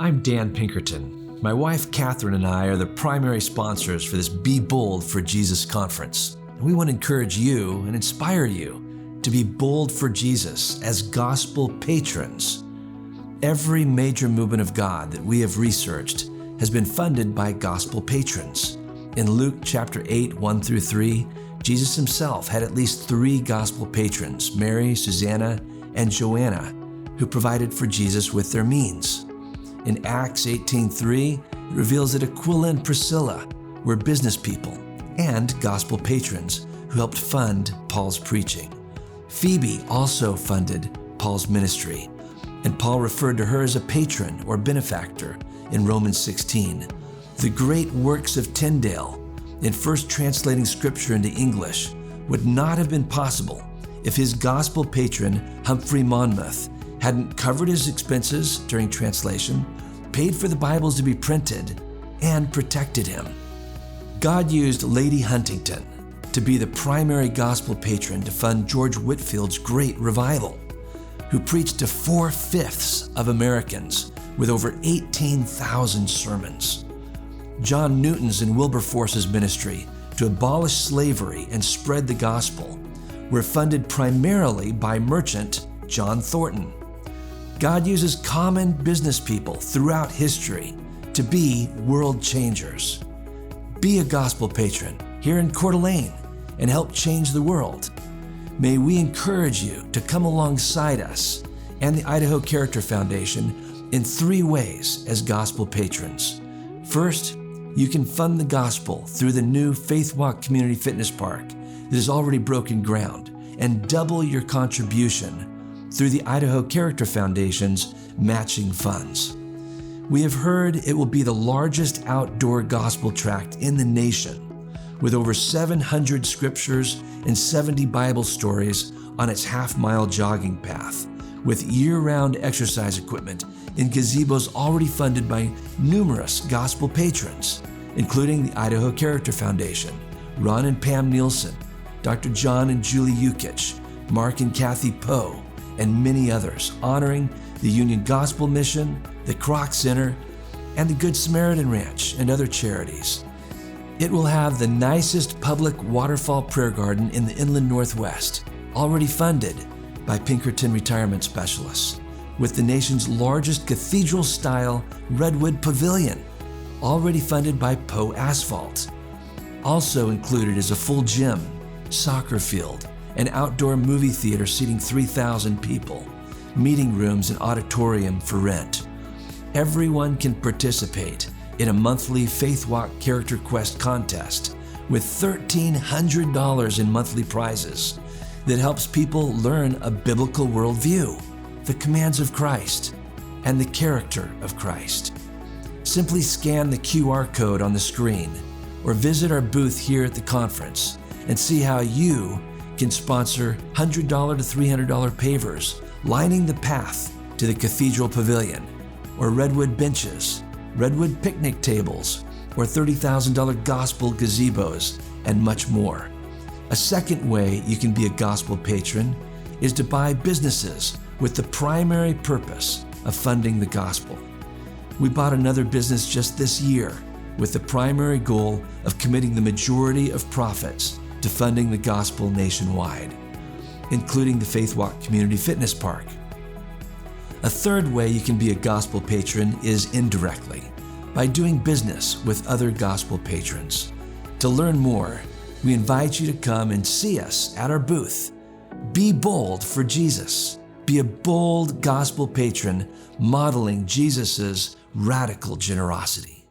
I'm Dan Pinkerton. My wife Catherine and I are the primary sponsors for this Be Bold for Jesus conference. And we want to encourage you and inspire you to be bold for Jesus as gospel patrons. Every major movement of God that we have researched has been funded by gospel patrons. In Luke chapter 8, 1 through 3, Jesus himself had at least 3 gospel patrons, Mary, Susanna, and Joanna, who provided for Jesus with their means. In Acts 18:3, it reveals that Aquila and Priscilla were business people and gospel patrons who helped fund Paul's preaching. Phoebe also funded Paul's ministry, and Paul referred to her as a patron or benefactor in Romans 16. The great works of Tyndale in first translating scripture into English would not have been possible if his gospel patron, Humphrey Monmouth, hadn't covered his expenses during translation, paid for the Bibles to be printed, and protected him. God used Lady Huntington to be the primary gospel patron to fund George Whitfield's great revival, who preached to 4/5 of Americans with over 18,000 sermons. John Newton's and Wilberforce's ministry to abolish slavery and spread the gospel were funded primarily by merchant John Thornton. God uses common business people throughout history to be world changers. Be a gospel patron here in Coeur d'Alene and help change the world. May we encourage you to come alongside us and the Idaho Character Foundation in 3 ways as gospel patrons. First, you can fund the gospel through the new Faith Walk Community Fitness Park that has already broken ground, and double your contribution through the Idaho Character Foundation's matching funds. We have heard it will be the largest outdoor gospel tract in the nation, with over 700 scriptures and 70 Bible stories on its half-mile jogging path, with year-round exercise equipment in gazebos already funded by numerous gospel patrons, including the Idaho Character Foundation, Ron and Pam Nielsen, Dr. John and Julie Yukich, Mark and Kathy Poe, and many others, honoring the Union Gospel Mission, the Kroc Center, and the Good Samaritan Ranch, and other charities. It will have the nicest public waterfall prayer garden in the inland Northwest, already funded by Pinkerton Retirement Specialists, with the nation's largest cathedral-style redwood pavilion, already funded by Poe Asphalt. Also included is a full gym, soccer field, an outdoor movie theater seating 3,000 people, meeting rooms and auditorium for rent. Everyone can participate in a monthly Faith Walk Character Quest contest with $1,300 in monthly prizes that helps people learn a biblical worldview, the commands of Christ, and the character of Christ. Simply scan the QR code on the screen or visit our booth here at the conference and see how you can sponsor $100 to $300 pavers lining the path to the Cathedral Pavilion, or redwood benches, redwood picnic tables, or $30,000 gospel gazebos, and much more. A second way you can be a gospel patron is to buy businesses with the primary purpose of funding the gospel. We bought another business just this year with the primary goal of committing the majority of profits to funding the gospel nationwide, including the Faith Walk Community Fitness Park. A third way you can be a gospel patron is indirectly, by doing business with other gospel patrons. To learn more, we invite you to come and see us at our booth. Be bold for Jesus. Be a bold gospel patron modeling Jesus' radical generosity.